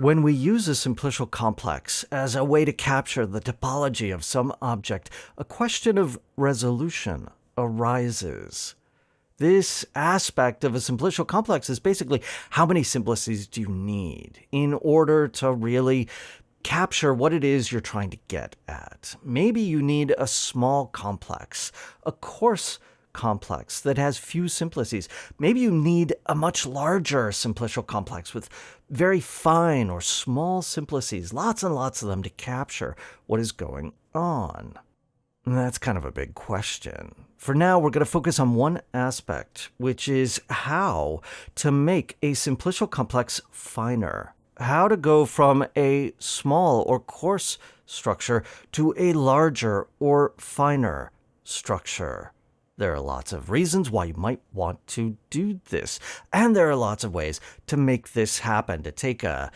When we use a simplicial complex as a way to capture the topology of some object, a question of resolution arises. This aspect of a simplicial complex is basically how many simplices do you need in order to really capture what it is you're trying to get at. Maybe you need a small complex, a coarse complex that has few simplices. Maybe you need a much larger simplicial complex with very fine or small simplices, lots and lots of them to capture what is going on. And that's kind of a big question. For now, we're going to focus on one aspect, which is how to make a simplicial complex finer. How to go from a small or coarse structure to a larger or finer structure. There are lots of reasons why you might want to do this. And there are lots of ways to make this happen. To take a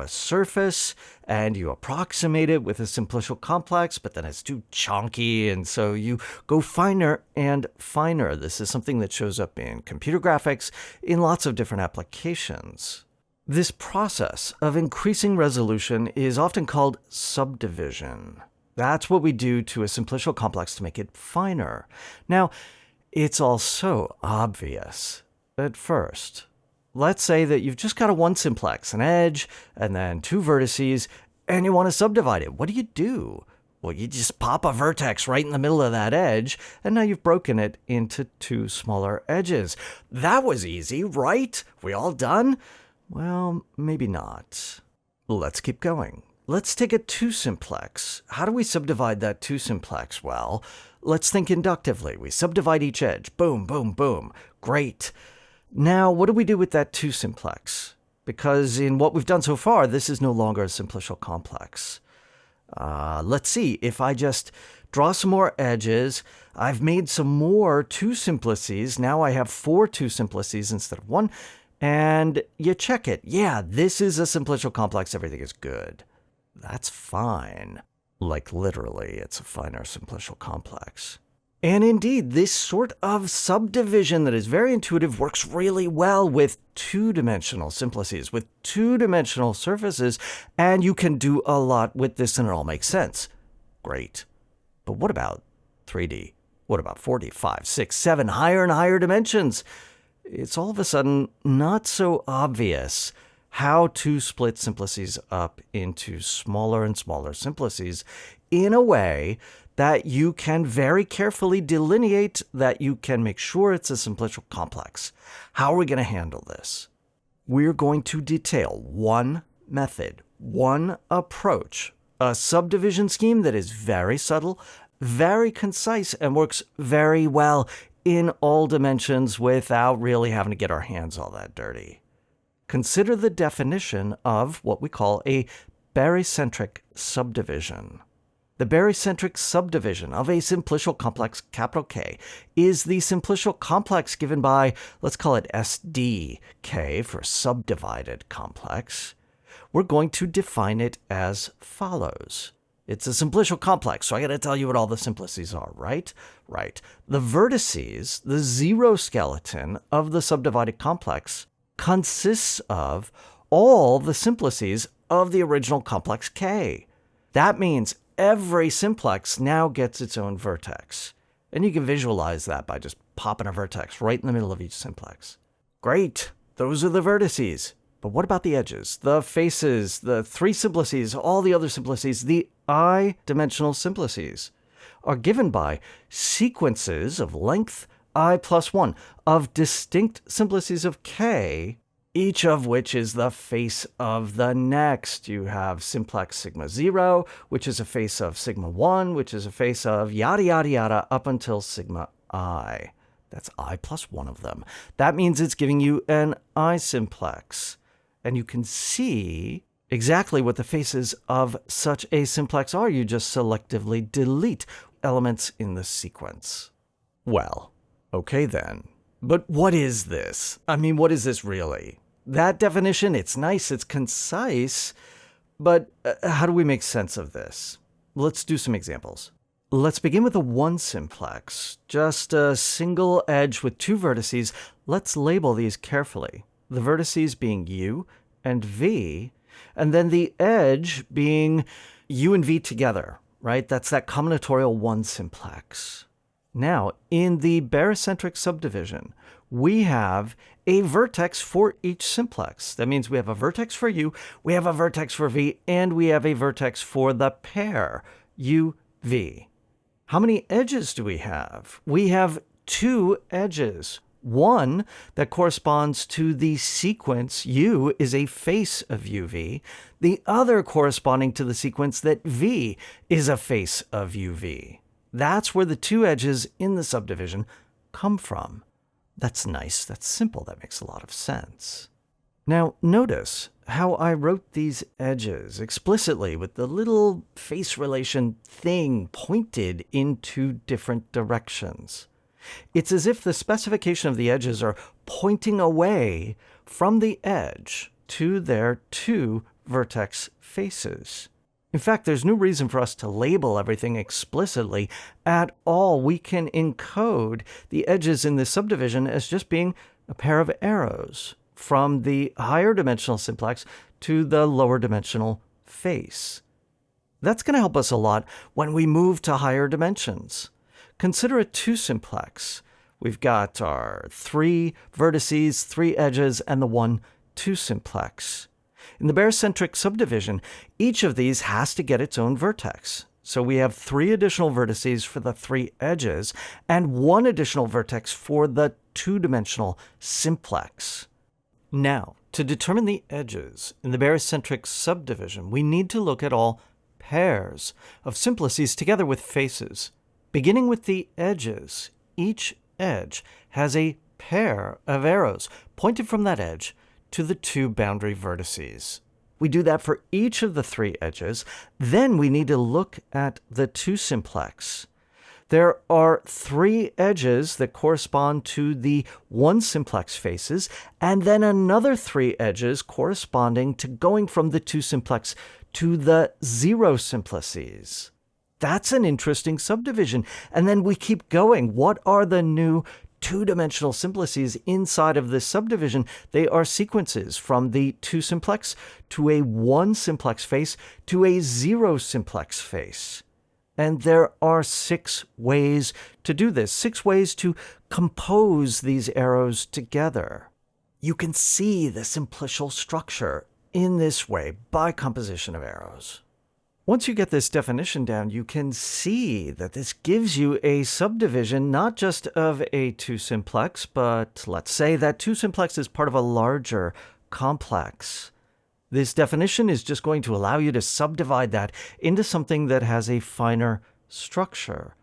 surface and you approximate it with a simplicial complex, but then it's too chunky, and so you go finer and finer. This is something that shows up in computer graphics in lots of different applications. This process of increasing resolution is often called subdivision. That's what we do to a simplicial complex to make it finer. Now, it's all so obvious at first. Let's say that you've just got a one simplex, an edge, and then two vertices, and you want to subdivide it. What do? Well, you just pop a vertex right in the middle of that edge, and now you've broken it into two smaller edges. That was easy, right? We all done? Well, maybe not. Let's keep going. Let's take a two simplex. How do we subdivide that two simplex? Well, let's think inductively. We subdivide each edge. Boom, boom, boom. Great. Now, what do we do with that two simplex? Because in what we've done so far, this is no longer a simplicial complex. Let's see. If I just draw some more edges, I've made some more two simplices. Now I have 4 two simplices instead of 1. And you check it. Yeah, this is a simplicial complex. Everything is good. That's fine. Like literally, it's a finer simplicial complex. And indeed, this sort of subdivision that is very intuitive works really well with two-dimensional simplices, with two-dimensional surfaces, and you can do a lot with this and it all makes sense. Great. But what about 3D? What about 4D, 5, 6, 7, higher and higher dimensions? It's all of a sudden not so obvious how to split simplices up into smaller and smaller simplices in a way that you can very carefully delineate, that you can make sure it's a simplicial complex. How are we going to handle this? We're going to detail one method, one approach, a subdivision scheme that is very subtle, very concise, and works very well in all dimensions without really having to get our hands all that dirty. Consider the definition of what we call a barycentric subdivision. The barycentric subdivision of a simplicial complex, capital K, is the simplicial complex given by, let's call it SDK for subdivided complex. We're going to define it as follows. It's a simplicial complex, so I got to tell you what all the simplices are, right? Right. The vertices, the zero skeleton of the subdivided complex, consists of all the simplices of the original complex K. That means every simplex now gets its own vertex. And you can visualize that by just popping a vertex right in the middle of each simplex. Great. Those are the vertices. But what about the edges, the faces, the 3 simplices, all the other simplices, the I-dimensional simplices are given by sequences of length I plus 1 of distinct simplices of K, each of which is the face of the next. You have simplex sigma 0, which is a face of sigma 1, which is a face of yada, yada, yada, up until sigma I. That's I plus 1 of them. That means it's giving you an I simplex. And you can see exactly what the faces of such a simplex are. You just selectively delete elements in the sequence. Well, okay then. But what is this? I mean, what is this really? That definition, it's nice, it's concise, but how do we make sense of this? Let's do some examples. Let's begin with a one simplex, just a single edge with 2 vertices. Let's label these carefully. The vertices being U and V, And then the edge being u and v together, right? That's that combinatorial one simplex. Now, in the barycentric subdivision, we have a vertex for each simplex. That means we have a vertex for u, we have a vertex for v, and we have a vertex for the pair u, v. How many edges do we have? We have 2 edges. One that corresponds to the sequence u is a face of uv. The other corresponding to the sequence that v is a face of uv. That's where the 2 edges in the subdivision come from. That's nice, that's simple, that makes a lot of sense. Now notice how I wrote these edges explicitly with the little face relation thing pointed in 2 different directions. It's as if the specification of the edges are pointing away from the edge to their 2 vertex faces. In fact, there's no reason for us to label everything explicitly at all. We can encode the edges in this subdivision as just being a pair of arrows from the higher dimensional simplex to the lower dimensional face. That's going to help us a lot when we move to higher dimensions. Consider a 2 simplex. We've got our 3 vertices, 3 edges, and the 1, 2 simplex. In the barycentric subdivision, each of these has to get its own vertex. So we have 3 additional vertices for the 3 edges and 1 additional vertex for the 2-dimensional simplex. Now, to determine the edges in the barycentric subdivision, we need to look at all pairs of simplices together with faces. Beginning with the edges, each edge has a pair of arrows pointed from that edge to the 2 boundary vertices. We do that for each of the 3 edges. Then we need to look at the 2 simplex. There are 3 edges that correspond to the 1 simplex faces, and then another 3 edges corresponding to going from the 2 simplex to the 0 simplices. That's an interesting subdivision. And then we keep going. What are the new 2-dimensional simplices inside of this subdivision? They are sequences from the 2 simplex to a 1 simplex face to a 0 simplex face. And there are 6 ways to do this, 6 ways to compose these arrows together. You can see the simplicial structure in this way by composition of arrows. Once you get this definition down, you can see that this gives you a subdivision not just of a 2 simplex, but let's say that 2 simplex is part of a larger complex. This definition is just going to allow you to subdivide that into something that has a finer structure.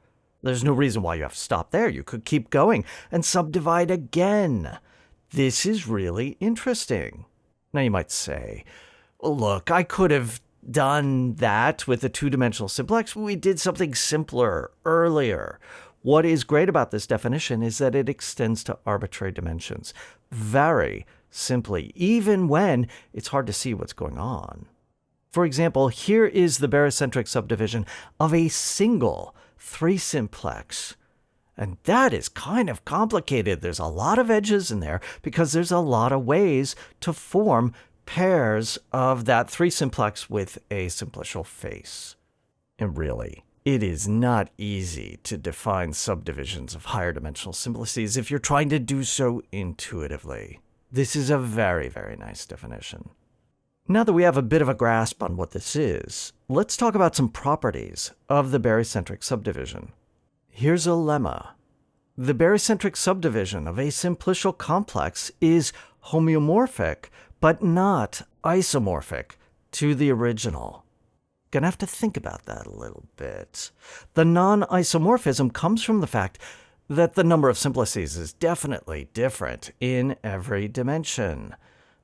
There's no reason why you have to stop there. You could keep going and subdivide again. This is really interesting. Now you might say, well, look, I could have done that with a 2-dimensional simplex. We did something simpler earlier. What is great about this definition is that it extends to arbitrary dimensions very simply, even when it's hard to see what's going on. For example, here is the barycentric subdivision of a single 3 simplex. And that is kind of complicated. There's a lot of edges in there because there's a lot of ways to form pairs of that 3 simplex with a simplicial face. And really, it is not easy to define subdivisions of higher dimensional simplices if you're trying to do so intuitively. This is a very, very nice definition. Now that we have a bit of a grasp on what this is, let's talk about some properties of the barycentric subdivision. Here's a lemma. The barycentric subdivision of a simplicial complex is homeomorphic, but not isomorphic to the original. Gonna have to think about that a little bit. The non-isomorphism comes from the fact that the number of simplices is definitely different in every dimension.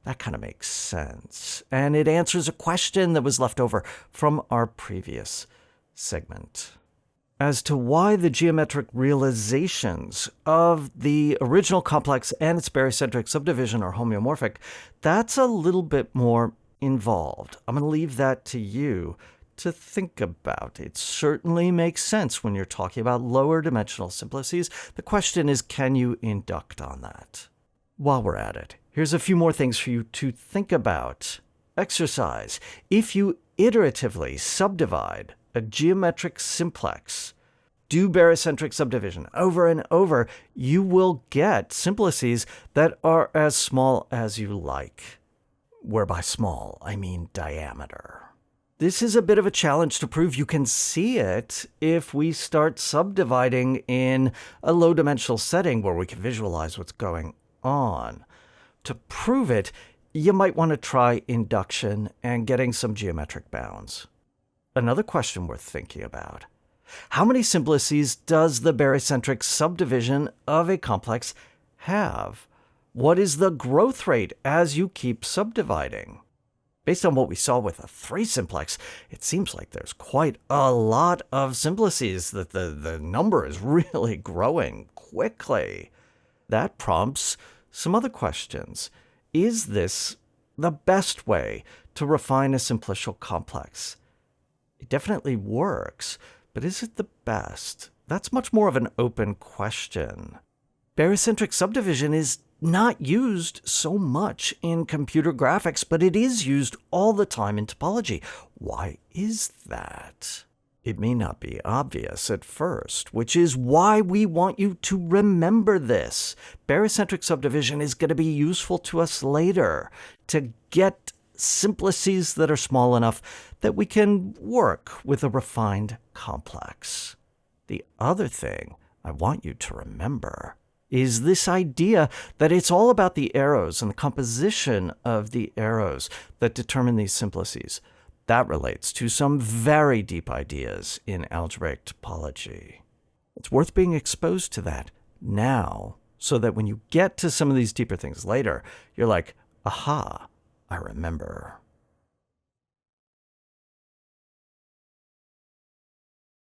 That kind of makes sense. And it answers a question that was left over from our previous segment as to why the geometric realizations of the original complex and its barycentric subdivision are homeomorphic. That's a little bit more involved. I'm going to leave that to you to think about. It certainly makes sense when you're talking about lower dimensional simplices. The question is, can you induct on that? While we're at it, here's a few more things for you to think about. Exercise. If you iteratively subdivide a geometric simplex, do barycentric subdivision over and over, you will get simplices that are as small as you like. Where by small, I mean diameter. This is a bit of a challenge to prove. You can see it if we start subdividing in a low-dimensional setting where we can visualize what's going on. To prove it, you might want to try induction and getting some geometric bounds. Another question worth thinking about. How many simplices does the barycentric subdivision of a complex have? What is the growth rate as you keep subdividing? Based on what we saw with a 3-simplex, it seems like there's quite a lot of simplices, that the number is really growing quickly. That prompts some other questions. Is this the best way to refine a simplicial complex? It definitely works, but is it the best? That's much more of an open question. Barycentric subdivision is not used so much in computer graphics, but it is used all the time in topology. Why is that? It may not be obvious at first, which is why we want you to remember this. Barycentric subdivision is going to be useful to us later to get simplices that are small enough that we can work with a refined complex. The other thing I want you to remember is this idea that it's all about the arrows and the composition of the arrows that determine these simplices. That relates to some very deep ideas in algebraic topology. It's worth being exposed to that now, so that when you get to some of these deeper things later, you're like, aha, I remember.